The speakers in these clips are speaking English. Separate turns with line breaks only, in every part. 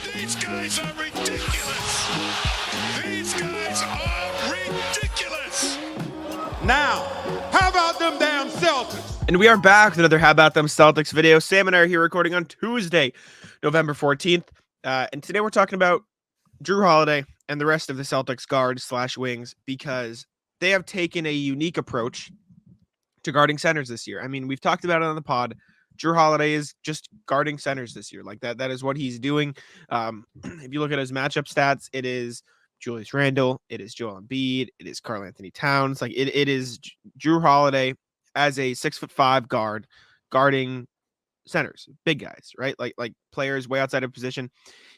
These guys are ridiculous. These guys are ridiculous.
Now, how about them damn Celtics?
And we are back with another How About Them Celtics video. Sam and I are here recording on Tuesday, November 14th. And today we're talking about Jrue Holiday and the rest of the Celtics guards / wings because they have taken a unique approach to guarding centers this year. I mean, we've talked about it on the pod. Jrue Holiday is just guarding centers this year. Like that is what he's doing. If you look at his matchup stats, it is Julius Randle, it is Joel Embiid, it is Karl-Anthony Towns. Like it is Jrue Holiday as a 6'5" guard guarding centers, big guys, right? Like players way outside of position.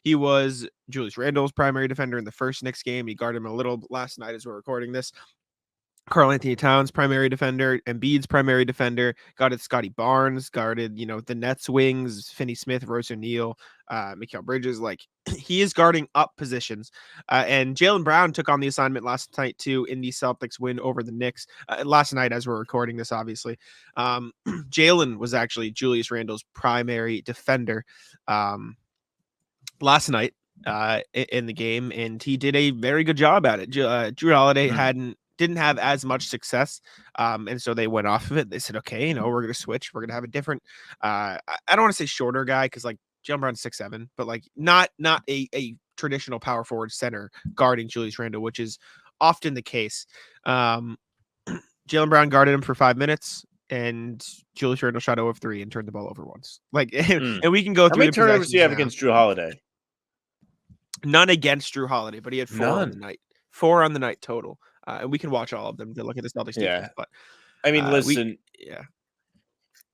He was Julius Randle's primary defender in the first Knicks game. He guarded him a little last night as we're recording this. Karl-Anthony Towns, primary defender, Embiid's primary defender, guarded Scotty Barnes, guarded, the Nets wings, Finney Smith, Royce O'Neal, Mikal Bridges. Like he is guarding up positions. And Jaylen Brown took on the assignment last night too in the Celtics win over the Knicks. Last night as we're recording this, obviously. Jaylen was actually Julius Randle's primary defender last night in the game, and he did a very good job at it. Jrue Holiday didn't have as much success. And so they went off of it. They said, okay, we're going to switch. We're going to have a different, I don't want to say shorter guy, because like Jaylen Brown's 6'7", but like not a traditional power forward center guarding Julius Randle, which is often the case. Jaylen Brown guarded him for 5 minutes, and Julius Randle shot 0 of 3 and turned the ball over once. Like, and we can go through.
How many turnovers do you have against Jrue Holiday?
None against Jrue Holiday, but he had 4 on the night. 4 on the night total. And we can watch all of them to look at the Celtics defense. But
I mean, listen,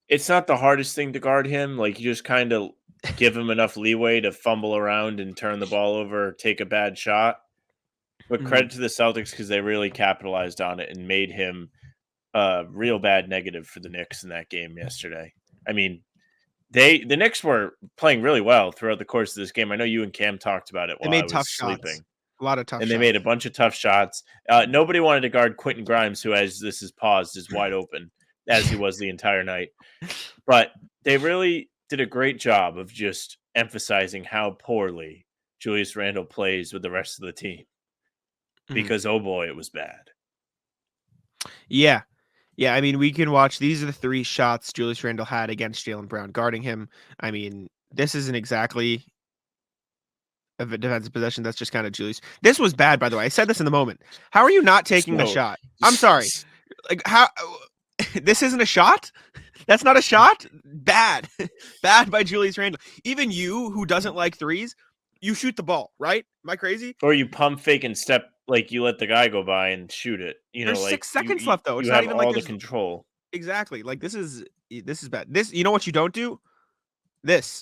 it's not the hardest thing to guard him. Like, you just kind of give him enough leeway to fumble around and turn the ball over, or take a bad shot. But credit to the Celtics, because they really capitalized on it and made him a real bad negative for the Knicks in that game yesterday. I mean, the Knicks were playing really well throughout the course of this game. I know you and Cam talked about it while I was sleeping.
A lot of tough shots.
And they made a bunch of tough shots. Nobody wanted to guard Quentin Grimes, who, as this is paused, is wide open, as he was the entire night. But they really did a great job of just emphasizing how poorly Julius Randle plays with the rest of the team. Because, oh boy, it was bad.
Yeah. Yeah, I mean, we can watch. These are the 3 shots Julius Randle had against Jaylen Brown guarding him. I mean, this isn't exactly of a defensive possession. That's just kind of Julius. This was bad, by the way. I said this in the moment. How are you not taking the shot? I'm sorry. Like, how? This isn't a shot? That's not a shot? Bad. Bad by Julius Randle. Even you, who doesn't like threes, you shoot the ball, right? Am I crazy?
Or you pump fake and step, like you let the guy go by and shoot it.
There's
like
6 seconds left, though. It's
you
not
have
even
all
like
the control.
Exactly. Like, this is bad. This, you know what you don't do? This.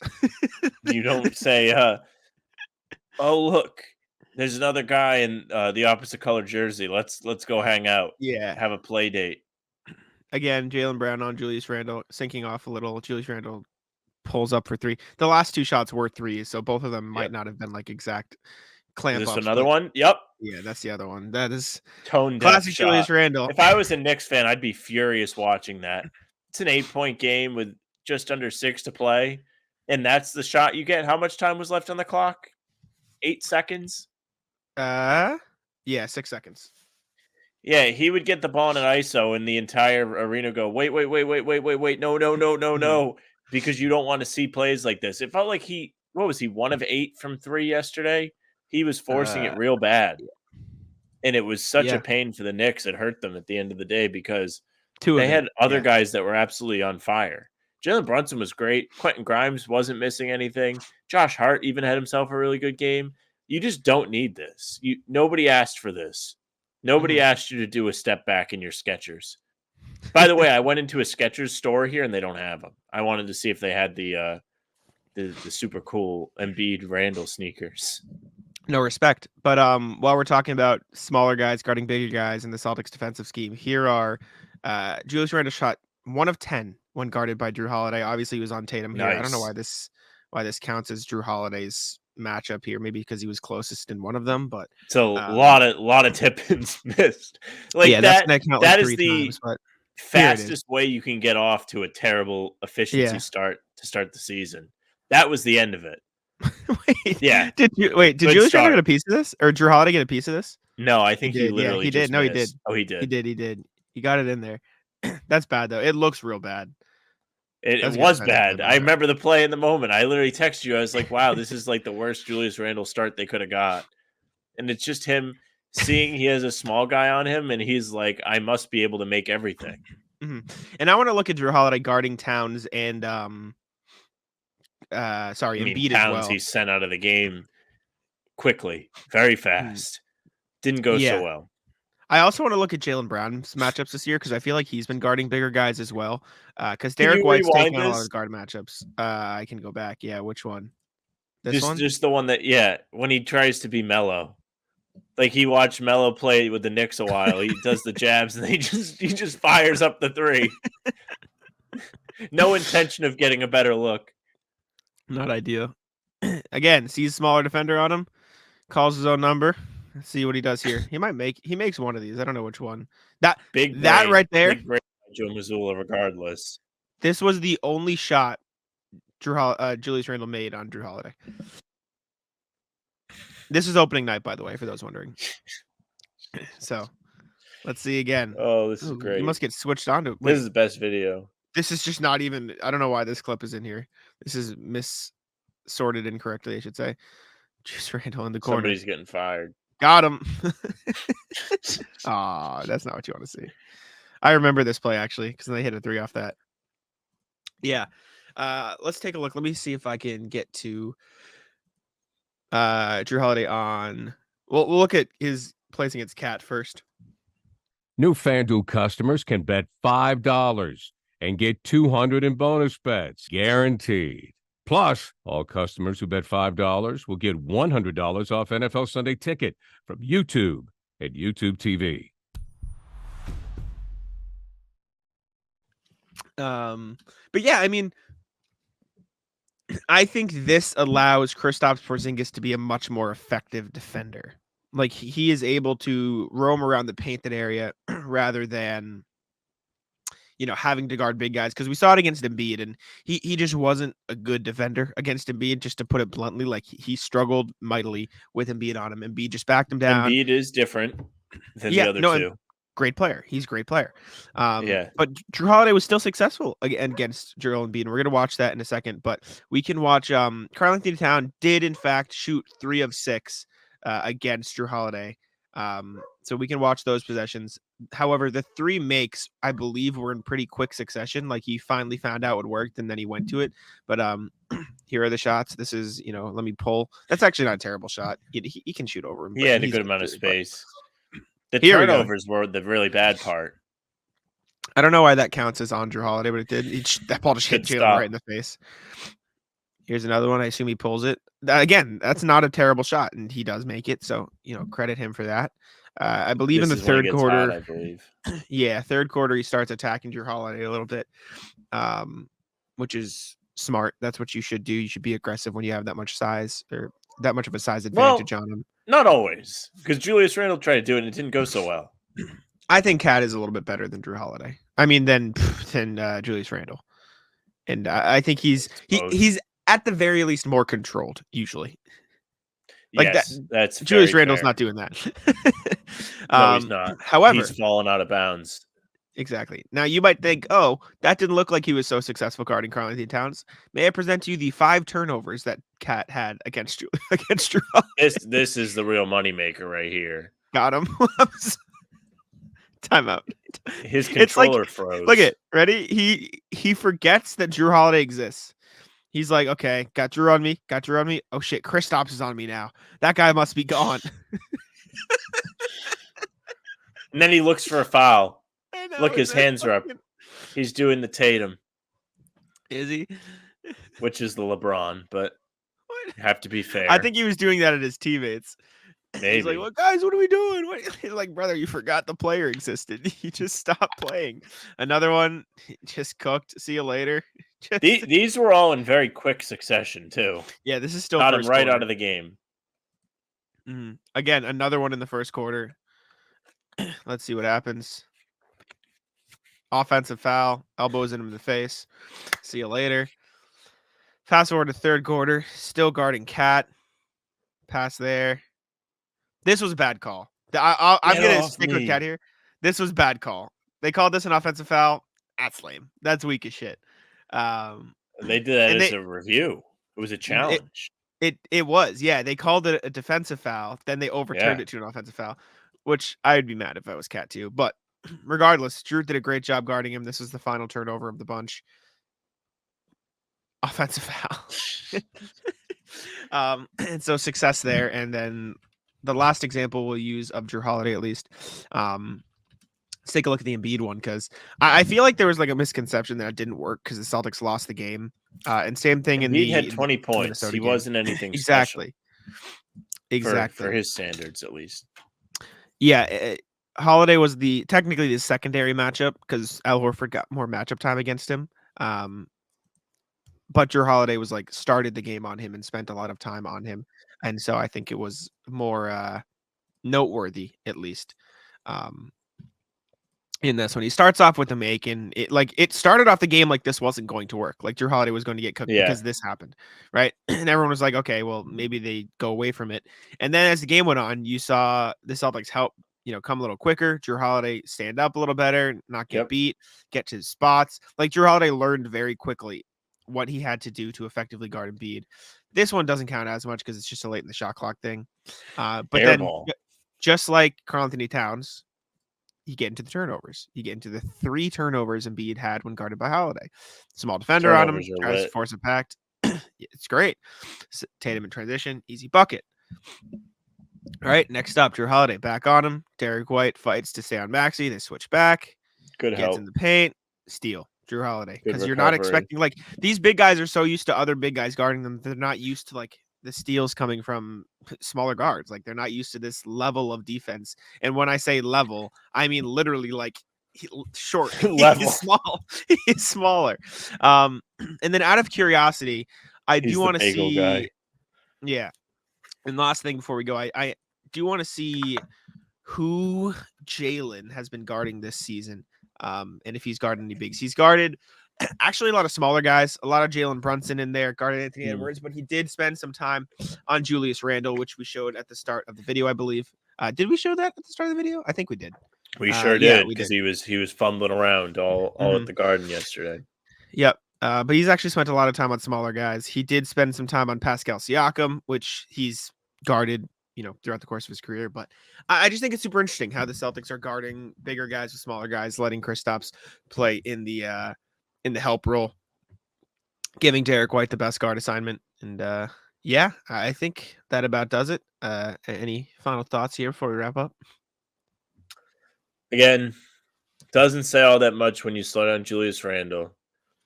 You don't say, oh, look, there's another guy in the opposite color jersey. Let's go hang out.
Yeah.
Have a play date.
Again, Jaylen Brown on Julius Randle, sinking off a little. Julius Randle pulls up for 3. The last 2 shots were 3s, so both of them might not have been like exact clamp
ups.
Is
this another one? Yep.
Yeah, that's the other one. That is
tone deaf
classic
shot.
Julius Randle.
If I was a Knicks fan, I'd be furious watching that. It's an 8-point game with just under 6 to play, and that's the shot you get. How much time was left on the clock? 8 seconds?
Yeah, 6 seconds.
Yeah, he would get the ball in an ISO and the entire arena go, wait, no, because you don't want to see plays like this. It felt like he 1 of 8 from 3 yesterday? He was forcing it real bad. And it was such a pain for the Knicks. It hurt them at the end of the day because they had other guys that were absolutely on fire. Jalen Brunson was great. Quentin Grimes wasn't missing anything. Josh Hart even had himself a really good game. You just don't need this. Nobody asked for this. Nobody asked you to do a step back in your Skechers. By the way, I went into a Skechers store here and they don't have them. I wanted to see if they had the super cool Embiid Randle sneakers.
No respect. But while we're talking about smaller guys guarding bigger guys in the Celtics defensive scheme, here are Julius Randle shot 1 of 10 when guarded by Jrue Holiday. Obviously, he was on Tatum here. Nice. I don't know why this counts as Jrue Holiday's matchup here. Maybe because he was closest in one of them, but
it's a lot of tip-ins missed. Like that is the fastest way you can get off to a terrible efficiency start to start the season. That was the end of it.
Wait,
Yeah.
Did
Good
Julius Randle
start.
get a piece of this, or Jrue Holiday get a piece of this?
No, I
He
think he
did. Yeah,
literally
he did.
just
No, he did.
missed. Oh, he did.
He did. He got it in there. That's bad though. It looks real bad.
It
That's a good
was
defensive play
bad.
by
I
the way.
remember the play in the moment. I literally texted you. I was like, "Wow, this is like the worst Julius Randle start they could have got." And it's just him seeing he has a small guy on him, and he's like, "I must be able to make everything."
Mhm. And I want to look at Jrue Holiday guarding Towns and
I mean,
Embiid as
Towns
well.
he sent out of the game quickly, very fast. Didn't go so
Yeah.
well.
I also want to look at Jaylen Brown's matchups this year because I feel like he's been guarding bigger guys as well. Because
Can
Derek
you
White's taking
rewind
on a lot
this?
of guard matchups. I can go back. Yeah, which one? This one?
Just the one that when he tries to be mellow. Like he watched Melo play with the Knicks a while. He does the jabs and he just fires up the three. No intention of getting a better look.
Not ideal. Again, sees smaller defender on him, calls his own number. Let's see what he does here. He makes one of these. I don't know which one. That
Big
that
brain.
right there.
Big brain by Joe Mazzulla regardless.
This was the only shot Julius Randle made on Jrue Holiday. This is opening night, by the way, for those wondering. So let's see again.
Oh, this is
Ooh,
great.
you must get switched on to.
This is the best video.
This is just not even. I don't know why this clip is in here. This is sorted incorrectly, I should say. Julius Randle in the corner.
Somebody's getting fired.
Got him. Ah, that's not what you want to see. I remember this play actually because they hit a three off that. Yeah. Let's take a look. Let me see if I can get to Jrue Holiday on. We'll look at his plays against Cat first.
New FanDuel customers can bet $5 and get $200 in bonus bets, guaranteed. Plus, all customers who bet $5 will get $100 off NFL Sunday Ticket from YouTube at YouTube TV.
But yeah, I mean, I think this allows Kristaps Porzingis to be a much more effective defender. Like he is able to roam around the painted area rather than having to guard big guys because we saw it against Embiid and he just wasn't a good defender against Embiid, just to put it bluntly. Like he struggled mightily with Embiid on him. Embiid just backed him down.
Embiid is different than the other two.
Great player. He's a great player.
Yeah.
But Jrue Holiday was still successful against Joel Embiid. And we're going to watch that in a second. But we can watch Karl-Anthony Towns did, in fact, shoot 3 of 6 against Jrue Holiday. So we can watch those possessions. However, the 3 makes, I believe, were in pretty quick succession. Like he finally found out what worked and then he went to it. But here are the shots. This is, let me pull. That's actually not a terrible shot. He can shoot over him.
He had a good amount of space. The
Here
turnovers were the really bad part.
I don't know why that counts as on Jrue Holiday, but it did. That ball just hit Jalen right in the face. Here's another one. I assume he pulls it. Again, that's not a terrible shot, and he does make it. So, credit him for that. I believe in the third quarter.
Hot, I believe.
Yeah, third quarter, he starts attacking Jrue Holiday a little bit, which is smart. That's what you should do. You should be aggressive when you have that much size or that much of a size advantage on him.
Not always, because Julius Randle tried to do it and it didn't go so well.
I think Cat is a little bit better than Jrue Holiday. I mean, than Julius Randle, and I think he's at the very least more controlled usually. Like
yes, that's
Julius Randle's not doing that.
No, he's not.
However,
he's fallen out of bounds.
Exactly. Now you might think, oh, that didn't look like he was so successful guarding Karl-Anthony Towns. May I present to you the 5 turnovers that Cat had against Jrue Holiday?
This is the real moneymaker right here.
Got him. Timeout.
His controller froze.
Look at ready. He forgets that Jrue Holiday exists. He's like, okay, got Jrue on me. Oh shit, Kristaps is on me now. That guy must be gone.
And then he looks for a foul. Look, his hands are up.
fucking...
He's doing the Tatum.
Is he?
Which is the LeBron, but have to be fair.
I think he was doing that at his teammates.
Maybe.
He's like, well, guys, what are we doing? He's like, brother, you forgot the player existed. You just stopped playing. Another one, just cooked. See you later.
These were all in very quick succession, too.
Yeah, this is still
got him right
quarter.
out of the game.
Mm-hmm. Again, another one in the first quarter. Let's see what happens. Offensive foul, elbows in him in the face. See you later. Fast forward to third quarter, still guarding Cat. Pass there. This was a bad call. I'm going to stick with Cat here. This was bad call. They called this an offensive foul. That's lame. That's weak as shit.
They did that as a review. It was a challenge.
It was. Yeah, they called it a defensive foul. Then they overturned it to an offensive foul, which I'd be mad if I was Cat too. But regardless, Jrue did a great job guarding him. This was the final turnover of the bunch. Offensive foul. And so success there. And then the last example we'll use of Jrue Holiday, at least. Let's take a look at the Embiid one, because I feel like there was like a misconception that it didn't work because the Celtics lost the game. And same thing
Embiid had 20 points. He wasn't anything
exactly.
For his standards, at least.
Yeah, Holiday was technically the secondary matchup because Al Horford got more matchup time against him. But Jrue Holiday was like started the game on him and spent a lot of time on him. And so I think it was more noteworthy, at least, in this one. He starts off with a make, and it started off the game like this wasn't going to work. Like Jrue Holiday was going to get cooked because this happened, right? And everyone was like, okay, well, maybe they go away from it. And then as the game went on, you saw the Celtics help, come a little quicker. Jrue Holiday stand up a little better, not get beat, get to his spots. Like Jrue Holiday learned very quickly what he had to do to effectively guard Embiid. This one doesn't count as much because it's just a late in the shot clock thing. But then, just like Karl-Anthony Towns, you get into the turnovers. You get into the 3 turnovers Embiid had when guarded by Holiday. Small defender on him, tries to force a pact. It's great. Tatum in transition, easy bucket. All right, next up, Jrue Holiday back on him. Derek White fights to stay on Maxey. They switch back.
Gets
in the paint. Steal. Jrue Holiday, because you're not expecting, like, these big guys are so used to other big guys guarding them. They're not used to like the steals coming from smaller guards. Like they're not used to this level of defense. And when I say level, I mean literally like short. He's small. He's smaller. And then out of curiosity, I do want to see. Guy. Yeah. And last thing before we go, I do want to see who Jalen has been guarding this season. And if he's guarded any bigs, he's guarded actually a lot of smaller guys, a lot of Jalen Brunson in there, guarded Anthony Edwards, but he did spend some time on Julius Randle, which we showed at the start of the video, I believe. Did we show that at the start of the video? I think we did.
We sure did, because he was fumbling around all at the Garden yesterday.
Yep. But he's actually spent a lot of time on smaller guys. He did spend some time on Pascal Siakam, which he's guarded, throughout the course of his career. But I just think it's super interesting how the Celtics are guarding bigger guys with smaller guys, letting Kristaps play in the help role, giving Derek White the best guard assignment. And I think that about does it. Any final thoughts here before we wrap up?
Again, doesn't say all that much when you slow down Julius Randle.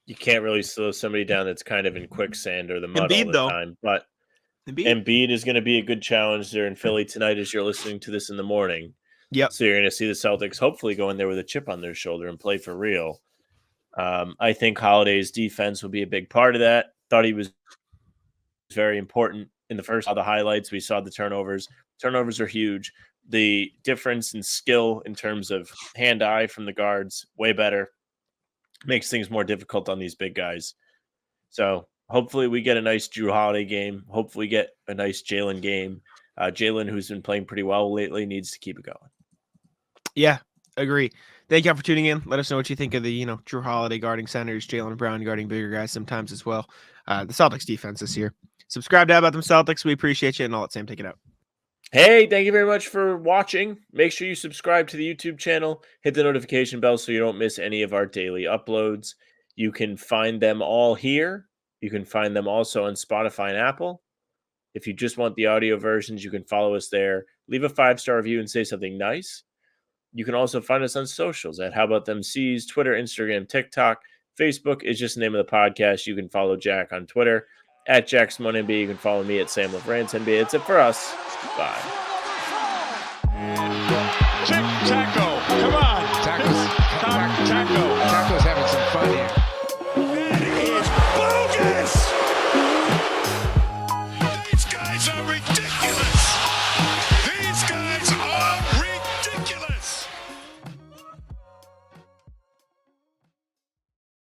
You can't really slow somebody down that's kind of in quicksand or the mud all the time. But Embiid is going to be a good challenge there in Philly tonight as you're listening to this in the morning.
Yep.
So you're going to see the Celtics hopefully go in there with a chip on their shoulder and play for real. I think Holiday's defense will be a big part of that. Thought he was very important in the first. All the highlights, we saw the turnovers. Turnovers are huge. The difference in skill in terms of hand-eye from the guards, way better. Makes things more difficult on these big guys. So hopefully we get a nice Jrue Holiday game. Hopefully we get a nice Jalen game. Jalen, who's been playing pretty well lately, needs to keep it going.
Yeah, agree. Thank you all for tuning in. Let us know what you think of the, Jrue Holiday guarding centers, Jaylen Brown guarding bigger guys sometimes as well. The Celtics defense this year. Subscribe to How About Them Celtics. We appreciate you, and I'll let Sam take it out.
Hey, thank you very much for watching. Make sure you subscribe to the YouTube channel. Hit the notification bell so you don't miss any of our daily uploads. You can find them all here. You can find them also on Spotify and Apple. If you just want the audio versions, you can follow us there. Leave a 5-star review and say something nice. You can also find us on socials at How About Them C's, Twitter, Instagram, TikTok. Facebook is just the name of the podcast. You can follow Jack on Twitter at JackSimoneNBA. You can follow me at Sam LaFranceNBA. That's it for us. Bye.
Tic-tac-toe. Come on.